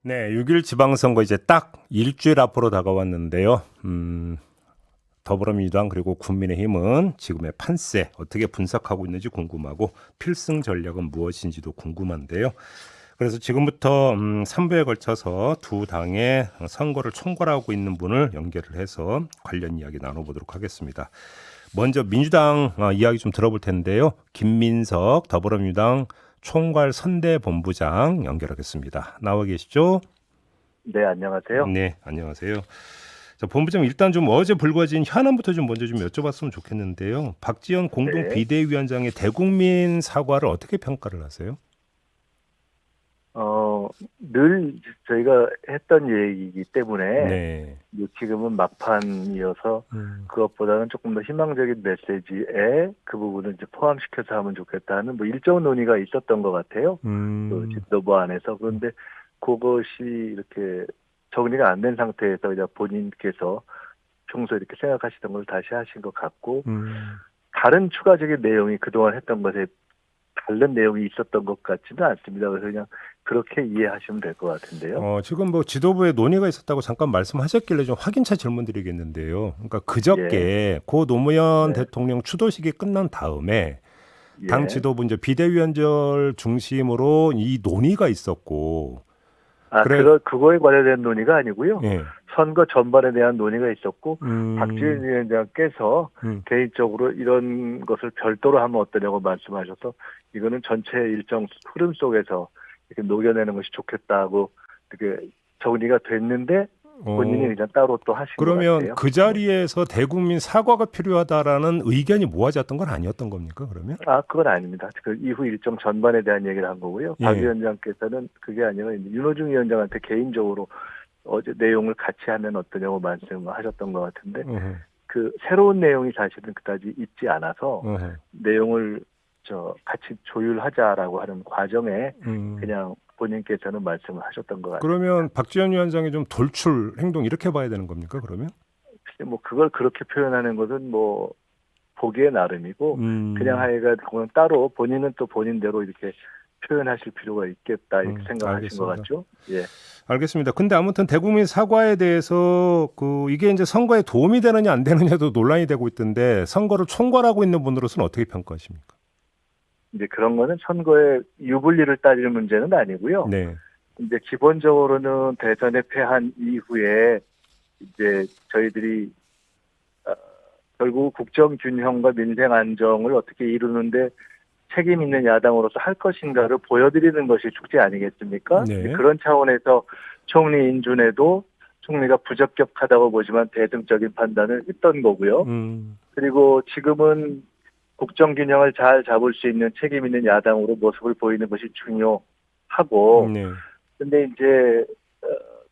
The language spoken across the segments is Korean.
네, 6일 지방선거 이제 딱 일주일 앞으로 다가왔는데요. 더불어민주당 그리고 국민의힘은 지금의 판세 어떻게 분석하고 있는지 궁금하고 필승 전략은 무엇인지도 궁금한데요. 그래서 지금부터 3부에 걸쳐서 두 당의 선거를 총괄하고 있는 분을 연결을 해서 관련 이야기 나눠보도록 하겠습니다. 먼저 민주당 이야기 좀 들어볼 텐데요. 김민석 더불어민주당 총괄 선대본부장 연결하겠습니다. 나와 계시죠? 네, 안녕하세요. 네, 안녕하세요. 자, 본부장 일단 좀 어제 불거진 현안부터 좀 먼저 좀 여쭤봤으면 좋겠는데요. 박지원 공동 네. 비대위원장의 대국민 사과를 어떻게 평가를 하세요? 늘 저희가 했던 얘기이기 때문에 네. 지금은 막판이어서 음, 그것보다는 조금 더 희망적인 메시지에 그 부분을 이제 포함시켜서 하면 좋겠다는 뭐 일정 논의가 있었던 것 같아요. 그 음, 지도부 안에서. 그런데 그것이 이렇게 정리가 안 된 상태에서 그냥 본인께서 평소에 이렇게 생각하시던 걸 다시 하신 것 같고, 음. 다른 추가적인 내용이 그동안 했던 것에 다른 내용이 있었던 것 같지는 않습니다. 그래서 그냥 그렇게 이해하시면 될 것 같은데요. 지금 뭐 지도부에 논의가 있었다고 잠깐 말씀하셨길래 좀 확인차 질문드리겠는데요. 그러니까 예, 그저께 고 노무현 네, 대통령 추도식이 끝난 다음에 당 예. 지도부 이제 비대위원절 중심으로 이 논의가 있었고, 그래, 그거에 관련된 논의가 아니고요. 예, 선거 전반에 대한 논의가 있었고, 박지원 음, 위원장께서 음. 개인적으로 이런 것을 별도로 하면 어떠냐고 말씀하셔서, 이거는 전체 일정 흐름 속에서 이렇게 녹여내는 것이 좋겠다고 이렇게 정리가 됐는데, 본인이 어, 그냥 따로 또 하신 것 그러면 같아요. 그 네. 자리에서 대국민 사과가 필요하다라는 의견이 모아졌던 건 아니었던 겁니까, 그러면? 그건 아닙니다. 그 이후 일정 전반에 대한 얘기를 한 거고요. 박 예. 위원장께서는 그게 아니라 이제 윤호중 위원장한테 개인적으로 어제 내용을 같이 하면 어떠냐고 말씀하셨던 것 같은데, 어허, 그 새로운 내용이 사실은 그다지 있지 않아서 어허, 내용을 같이 조율하자라고 하는 과정에 음. 그냥 본인께서는 말씀을 하셨던 것 같습니다. 그러면 박지원 위원장이 좀 돌출 행동 이렇게 봐야 되는 겁니까, 그러면? 근데 뭐 그걸 그렇게 표현하는 것은 뭐 보기에 나름이고, 그냥 음, 하여간 그건 따로 본인은 또 본인대로 이렇게 표현하실 필요가 있겠다 이렇게 생각하신 것 알겠습니다. 같죠? 예. 알겠습니다. 근데 아무튼 대국민 사과에 대해서 이게 이제 선거에 도움이 되느냐 안 되느냐도 논란이 되고 있던데 선거를 총괄하고 있는 분으로서는 어떻게 평가하십니까? 이제 그런 거는 선거의 유불리를 따질 문제는 아니고요. 네. 이제 기본적으로는 대선에 패한 이후에 이제 저희들이 어, 결국 국정 균형과 민생 안정을 어떻게 이루는데 책임 있는 야당으로서 할 것인가를 보여드리는 것이 축제 아니겠습니까? 이제 네. 그런 차원에서 총리 인준에도 총리가 부적격하다고 보지만 대등적인 판단을 했던 거고요. 음, 그리고 지금은 국정 균형을 잘 잡을 수 있는 책임 있는 야당으로 모습을 보이는 것이 중요하고, 네. 근데 이제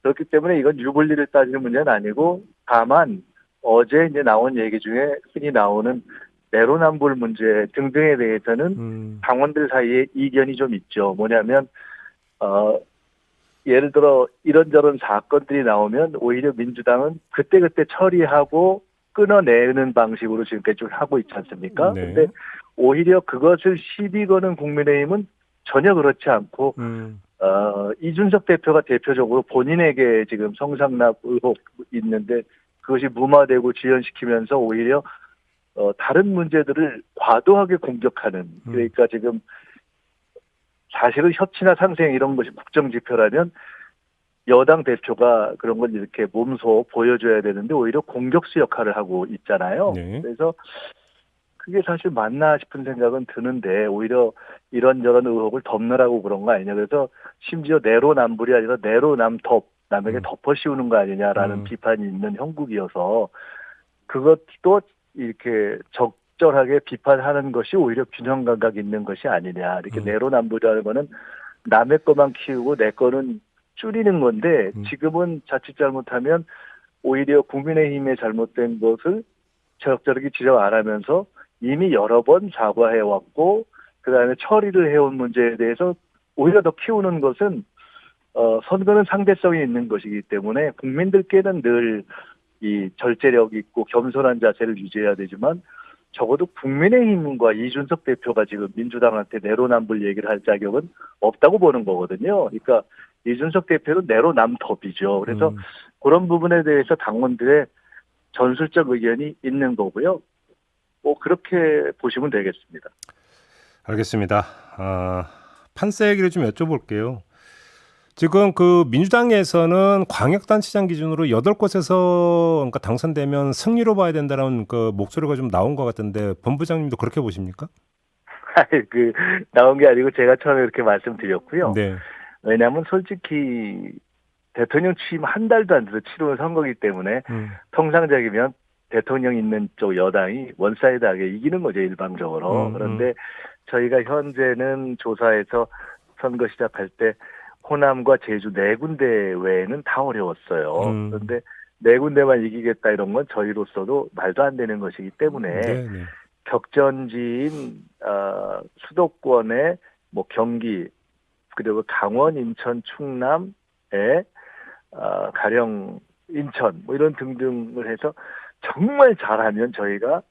그렇기 때문에 이건 유불리를 따지는 문제는 아니고, 다만 어제 이제 나온 얘기 중에 흔히 나오는 내로남불 문제 등등에 대해서는 음, 당원들 사이에 이견이 좀 있죠. 뭐냐면 어 예를 들어 이런저런 사건들이 나오면 오히려 민주당은 그때그때 처리하고 끊어내는 방식으로 지금까지 쭉 하고 있지 않습니까? 근데 네. 오히려 그것을 시비 거는 국민의힘은 전혀 그렇지 않고, 음, 이준석 대표가 대표적으로 본인에게 지금 성상납 의혹 있는데 그것이 무마되고 지연시키면서 오히려 다른 문제들을 과도하게 공격하는, 음, 그러니까 지금 사실은 협치나 상생 이런 것이 국정지표라면 여당 대표가 그런 걸 이렇게 몸소 보여줘야 되는데 오히려 공격수 역할을 하고 있잖아요. 네. 그래서 그게 사실 맞나 싶은 생각은 드는데 오히려 이런저런 의혹을 덮느라고 그런 거 아니냐. 그래서 심지어 내로남불이 아니라 내로남덮, 남에게 음, 덮어 씌우는 거 아니냐라는 음, 비판이 있는 형국이어서 그것도 이렇게 적절하게 비판하는 것이 오히려 균형 감각 있는 것이 아니냐. 이렇게 음, 내로남불이라는 거는 남의 거만 키우고 내 거는 줄이는 건데, 음, 지금은 자칫 잘못하면 오히려 국민의힘의 잘못된 것을 적절하게 지적 안 하면서 이미 여러 번 사과해왔고 그다음에 처리를 해온 문제에 대해서 오히려 더 키우는 것은 선거는 상대성이 있는 것이기 때문에 국민들께는 늘 이 절제력 있고 겸손한 자세를 유지해야 되지만 적어도 국민의힘과 이준석 대표가 지금 민주당한테 내로남불 얘기를 할 자격은 없다고 보는 거거든요. 그러니까 이준석 대표는 내로남불이죠. 그래서 그런 부분에 대해서 당원들의 전술적 의견이 있는 거고요. 뭐 그렇게 보시면 되겠습니다. 알겠습니다. 판세 얘기를 좀 여쭤볼게요. 지금 그 민주당에서는 광역단체장 기준으로 8곳에서 그러니까 당선되면 승리로 봐야 된다는 그 목소리가 좀 나온 것 같은데 본부장님도 그렇게 보십니까? 나온 게 아니고 제가 처음에 이렇게 말씀드렸고요. 네. 왜냐하면 솔직히 대통령 취임 한 달도 안 돼서 치러온 선거이기 때문에 통상적이면 대통령 있는 쪽 여당이 원사이드하게 이기는 거죠, 일방적으로. 그런데 저희가 현재는 조사에서 선거 시작할 때 호남과 제주 4군데 외에는 다 어려웠어요. 그런데 4군데만 이기겠다 이런 건 저희로서도 말도 안 되는 것이기 때문에 네. 격전지인 수도권의 뭐 경기 그리고 강원, 인천, 충남에 가령 인천 뭐 이런 등등을 해서 정말 잘하면 저희가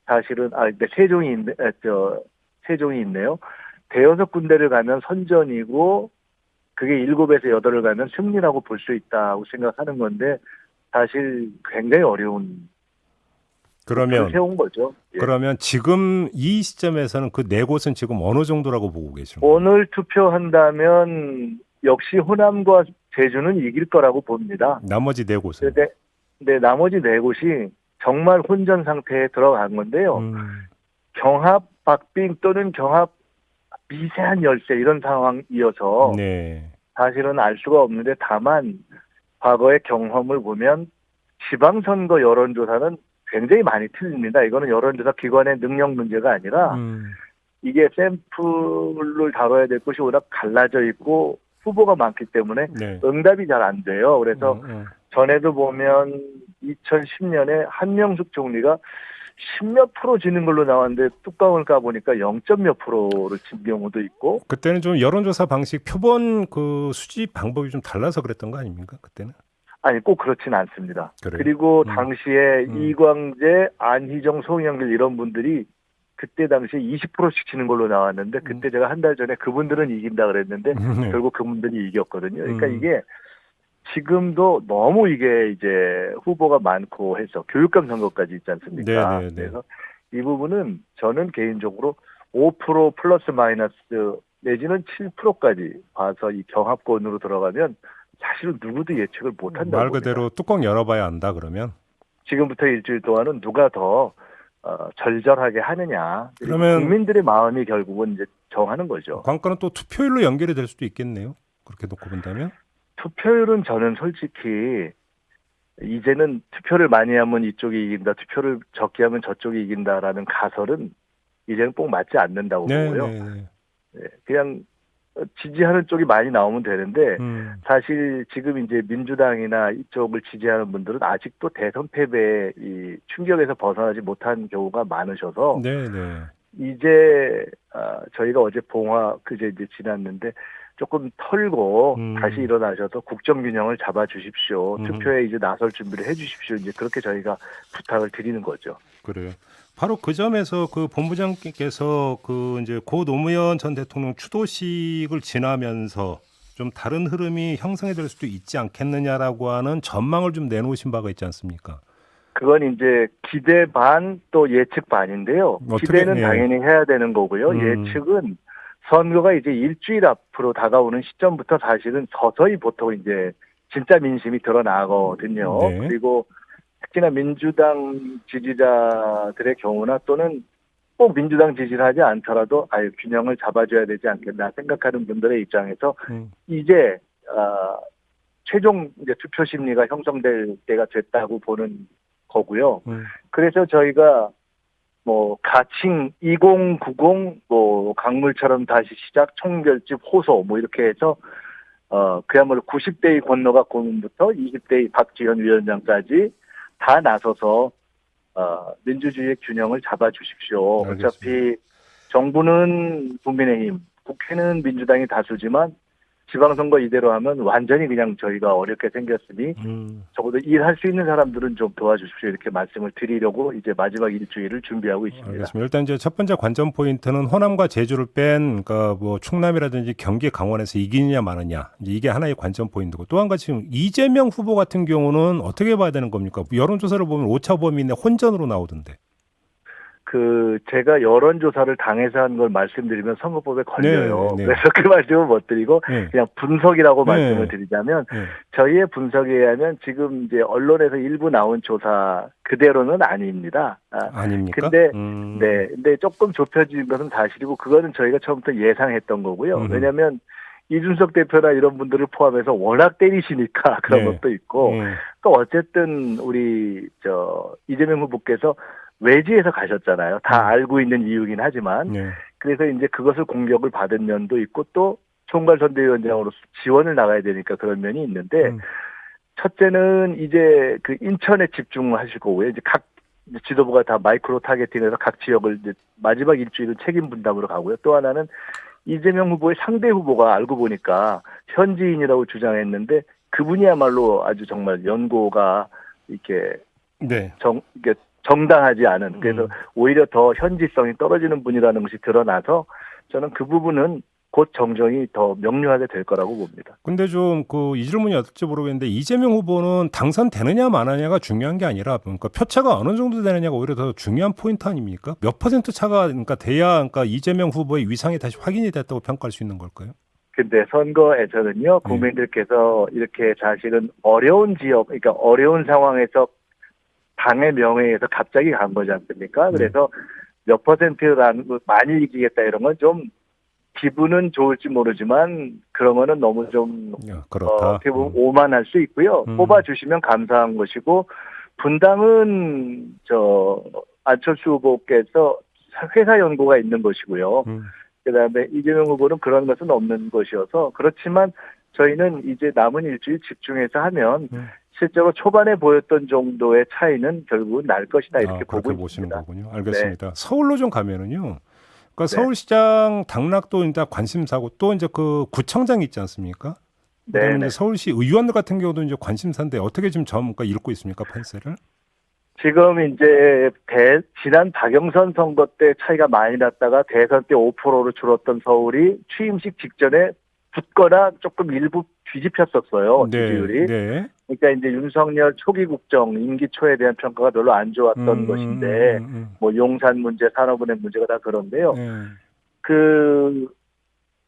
사실은 근데 세종이 있네요. 대여섯 군데를 가면 선전이고 그게 7에서 8을 가면 승리라고 볼 수 있다고 생각하는 건데 사실 굉장히 어려운 그러면 세운 거죠. 예. 그러면 지금 이 시점에서는 그 4곳은 지금 어느 정도라고 보고 계시는 거예요? 오늘 투표한다면 역시 호남과 제주는 이길 거라고 봅니다. 나머지 4곳은? 근데 나머지 4곳이 정말 혼전 상태에 들어간 건데요. 경합 박빙 또는 경합 미세한 열세 이런 상황이어서 네. 사실은 알 수가 없는데 다만 과거의 경험을 보면 지방선거 여론조사는 굉장히 많이 틀립니다. 이거는 여론조사 기관의 능력 문제가 아니라 이게 샘플을 다뤄야 될 것이 워낙 갈라져 있고 후보가 많기 때문에 네. 응답이 잘 안 돼요. 그래서 전에도 보면 2010년에 한명숙 총리가 10몇 프로 지는 걸로 나왔는데 뚜껑을 까보니까 0.몇 프로를 진 경우도 있고. 그때는 좀 여론조사 방식 표본 그 수집 방법이 좀 달라서 그랬던 거 아닙니까? 그때는? 아니 꼭 그렇진 않습니다. 그래요? 그리고 당시에 이광재, 안희정, 송영길 이런 분들이 그때 당시에 20%씩 치는 걸로 나왔는데 그때 제가 한 달 전에 그분들은 이긴다 그랬는데 네. 결국 그분들이 이겼거든요. 그러니까 이게 지금도 너무 이게 이제 후보가 많고 해서 교육감 선거까지 있지 않습니까? 네. 그래서 이 부분은 저는 개인적으로 5% 플러스 마이너스 내지는 7%까지 봐서 이 경합권으로 들어가면 사실은 누구도 예측을 못한다고 말 그대로 봅니다. 뚜껑 열어봐야 안다 그러면? 지금부터 일주일 동안은 누가 더 절절하게 하느냐. 그러면 국민들의 마음이 결국은 이제 정하는 거죠. 관건은 또 투표율로 연결이 될 수도 있겠네요. 그렇게 놓고 본다면? 투표율은 저는 솔직히 이제는 투표를 많이 하면 이쪽이 이긴다, 투표를 적게 하면 저쪽이 이긴다라는 가설은 이제는 꼭 맞지 않는다고 보고요. 네, 그냥 지지하는 쪽이 많이 나오면 되는데 사실 지금 이제 민주당이나 이쪽을 지지하는 분들은 아직도 대선 패배의 이 충격에서 벗어나지 못한 경우가 많으셔서 이제 저희가 어제 그제 이제 지났는데 조금 털고 다시 일어나셔서 국정균형을 잡아주십시오. 투표에 이제 나설 준비를 해주십시오. 이제 그렇게 저희가 부탁을 드리는 거죠. 그래요. 바로 그 점에서 그 본부장께서 그 이제 고 노무현 전 대통령 추도식을 지나면서 좀 다른 흐름이 형성이 될 수도 있지 않겠느냐라고 하는 전망을 좀 내놓으신 바가 있지 않습니까? 그건 이제 기대 반 또 예측 반인데요. 기대는 당연히 해야 되는 거고요. 예측은 선거가 이제 일주일 앞으로 다가오는 시점부터 사실은 서서히 보통 이제 진짜 민심이 드러나거든요. 그리고 특히나 민주당 지지자들의 경우나 또는 꼭 민주당 지지를 하지 않더라도 균형을 잡아줘야 되지 않겠나 생각하는 분들의 입장에서 이제 최종 이제 투표 심리가 형성될 때가 됐다고 보는 거고요. 그래서 저희가 뭐 가칭 2090 뭐 강물처럼 다시 시작 총결집 호소 뭐 이렇게 해서 그야말로 90대의 권노가 고문부터 20대의 박지원 위원장까지 다 나서서 민주주의의 균형을 잡아주십시오. 어차피 정부는 국민의힘, 국회는 민주당이 다수지만 지방선거 이대로 하면 완전히 그냥 저희가 어렵게 생겼으니 적어도 일할 수 있는 사람들은 좀 도와주십시오 이렇게 말씀을 드리려고 이제 마지막 일주일을 준비하고 있습니다. 알겠습니다. 일단 이제 첫 번째 관전 포인트는 호남과 제주를 뺀 그러니까 뭐 충남이라든지 경기, 강원에서 이기느냐 마느냐 이제 이게 하나의 관전 포인트고 또 한 가지 지금 이재명 후보 같은 경우는 어떻게 봐야 되는 겁니까? 여론조사를 보면 오차 범위 내 혼전으로 나오던데. 제가 여론조사를 당해서 한 걸 말씀드리면 선거법에 걸려요. 네. 그래서 그 말씀을 못 드리고 네. 그냥 분석이라고 네. 말씀을 드리자면 네. 저희의 분석에 의하면 지금 이제 언론에서 일부 나온 조사 그대로는 아닙니다. 아닙니까? 근데 근데 조금 좁혀진 것은 사실이고 그거는 저희가 처음부터 예상했던 거고요. 왜냐하면 이준석 대표나 이런 분들을 포함해서 워낙 때리시니까 그런 네. 것도 있고 또 어쨌든 우리 이재명 후보께서 외지에서 가셨잖아요. 다 알고 있는 이유긴 하지만 네. 그래서 이제 그것을 공격을 받은 면도 있고 또 총괄선대위원장으로서 지원을 나가야 되니까 그런 면이 있는데 첫째는 이제 그 인천에 집중하실 거고요. 이제 각 지도부가 다 마이크로 타겟팅해서 각 지역을 이제 마지막 일주일은 책임 분담으로 가고요. 또 하나는 이재명 후보의 상대 후보가 알고 보니까 현지인이라고 주장했는데 그분이야말로 아주 정말 연고가 이렇게 네. 이게 정당하지 않은 그래서 오히려 더 현지성이 떨어지는 분이라는 것이 드러나서 저는 그 부분은 곧 정정이 더 명료하게 될 거라고 봅니다. 근데 좀 이 질문이 어떨지 모르겠는데 이재명 후보는 당선되느냐 마느냐가 중요한 게 아니라 그러니까 표차가 어느 정도 되느냐가 오히려 더 중요한 포인트 아닙니까? 몇 퍼센트 차가 그러니까 돼야 그러니까 이재명 후보의 위상이 다시 확인이 됐다고 평가할 수 있는 걸까요? 근데 선거에서는요 국민들께서 이렇게 사실은 어려운 지역 그러니까 어려운 상황에서 당의 명예에서 갑자기 간 거지 않습니까? 그래서 몇 퍼센트라는 거 많이 이기겠다 이런 건 좀 기분은 좋을지 모르지만 그런 거는 너무 좀 그렇다. 어떻게 보면 오만할 수 있고요. 뽑아주시면 감사한 것이고 분당은 안철수 후보께서 회사 연고가 있는 것이고요. 그다음에 이재명 후보는 그런 것은 없는 것이어서 그렇지만 저희는 이제 남은 일주일 집중해서 하면 실제로 초반에 보였던 정도의 차이는 결국은 날 것이다 이렇게 보고 그렇게 보시는 있습니다. 거군요. 알겠습니다. 네. 서울로 좀 가면은요. 그러니까 네. 서울시장 당락도 일단 관심사고 또 이제 그 구청장이 있지 않습니까? 그다음에 이제 서울시 의원들 같은 경우도 이제 관심사인데 어떻게 지금 그러니까 읽고 있습니까 판세를? 지금 이제 지난 박영선 선거 때 차이가 많이 났다가 대선 때 5%로 줄었던 서울이 취임식 직전에 붙거나 조금 일부 뒤집혔었어요. 지지율이. 네. 그러니까 이제 윤석열 초기 국정 임기 초에 대한 평가가 별로 안 좋았던 것인데 뭐 용산 문제, 산업은행 문제가 다 그런데요. 그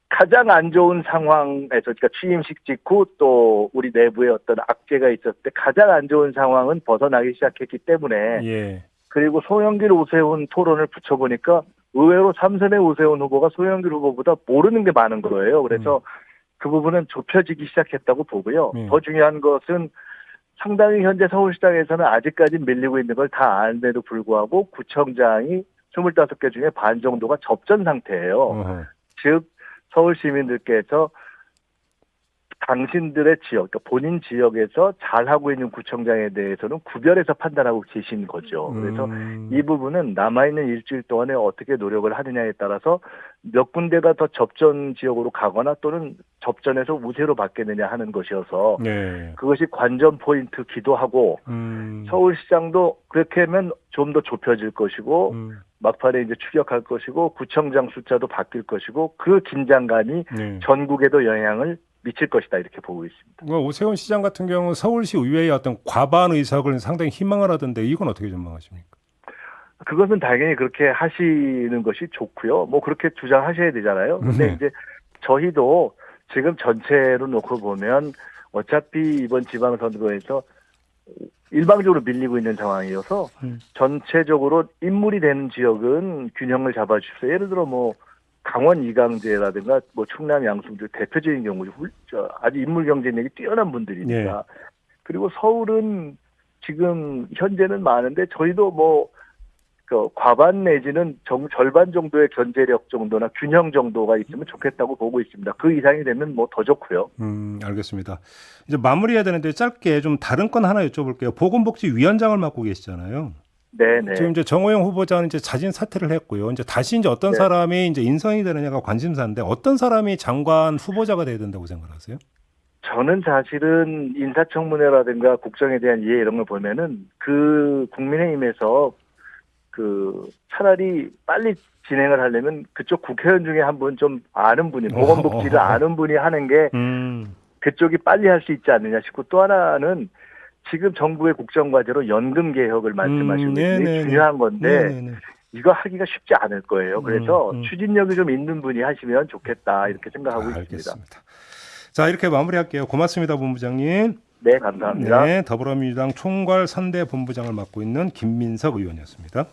가장 안 좋은 상황에서 그러니까 취임식 직후 또 우리 내부에 어떤 악재가 있었을 때 가장 안 좋은 상황은 벗어나기 시작했기 때문에 그리고 송영길 오세훈 토론을 붙여보니까 의외로 3선의 오세훈 후보가 송영길 후보보다 모르는 게 많은 거예요. 그래서 그 부분은 좁혀지기 시작했다고 보고요. 더 중요한 것은 상당히 현재 서울시장에서는 아직까지 밀리고 있는 걸 다 아는데도 불구하고 구청장이 25개 중에 반 정도가 접전 상태예요. 즉 서울 시민들께서 당신들의 지역, 그러니까 본인 지역에서 잘하고 있는 구청장에 대해서는 구별해서 판단하고 계신 거죠. 그래서 이 부분은 남아있는 일주일 동안에 어떻게 노력을 하느냐에 따라서 몇 군데가 더 접전 지역으로 가거나 또는 접전에서 우세로 바뀌느냐 하는 것이어서 그것이 관전 포인트기도 하고 서울시장도 그렇게 하면 좀 더 좁혀질 것이고 막판에 이제 추격할 것이고 구청장 숫자도 바뀔 것이고 그 긴장감이 전국에도 영향을 미칠 것이다 이렇게 보고 있습니다. 오세훈 시장 같은 경우 서울시 의회의 어떤 과반 의석을 상당히 희망을 하던데 이건 어떻게 전망하십니까? 그것은 당연히 그렇게 하시는 것이 좋고요. 뭐 그렇게 주장하셔야 되잖아요. 근데 이제 저희도 지금 전체로 놓고 보면 어차피 이번 지방선거에서 일방적으로 밀리고 있는 상황이어서 전체적으로 인물이 되는 지역은 균형을 잡아주십시오. 예를 들어 뭐 강원 이강재라든가 뭐 충남 양승주 대표적인 경우죠. 아주 인물 경쟁력이 뛰어난 분들입니다. 그리고 서울은 지금 현재는 많은데 저희도 뭐 그 과반 내지는 절반 정도의 견제력 정도나 균형 정도가 있으면 좋겠다고 보고 있습니다. 그 이상이 되면 뭐 더 좋고요. 알겠습니다. 이제 마무리해야 되는데 짧게 좀 다른 건 하나 여쭤볼게요. 보건복지위원장을 맡고 계시잖아요. 네네. 지금 이제 정호영 후보자는 이제 자진 사퇴를 했고요. 이제 다시 이제 어떤 네. 사람이 이제 인선이 되느냐가 관심사인데 어떤 사람이 장관 후보자가 돼야 된다고 생각하세요? 저는 사실은 인사청문회라든가 국정에 대한 이해 이런 걸 보면은 그 국민의힘에서 그 차라리 빨리 진행을 하려면 그쪽 국회의원 중에 한 분 좀 아는 분이 보건복지를 아는 분이 하는 게 그쪽이 빨리 할 수 있지 않느냐 싶고 또 하나는 지금 정부의 국정과제로 연금 개혁을 말씀하시고 계시니 중요한 건데 네네네. 이거 하기가 쉽지 않을 거예요. 그래서 추진력이 좀 있는 분이 하시면 좋겠다 이렇게 생각하고 있습니다. 알겠습니다. 자, 이렇게 마무리할게요. 고맙습니다, 본부장님. 네, 감사합니다. 네, 더불어민주당 총괄 선대본부장을 맡고 있는 김민석 의원이었습니다.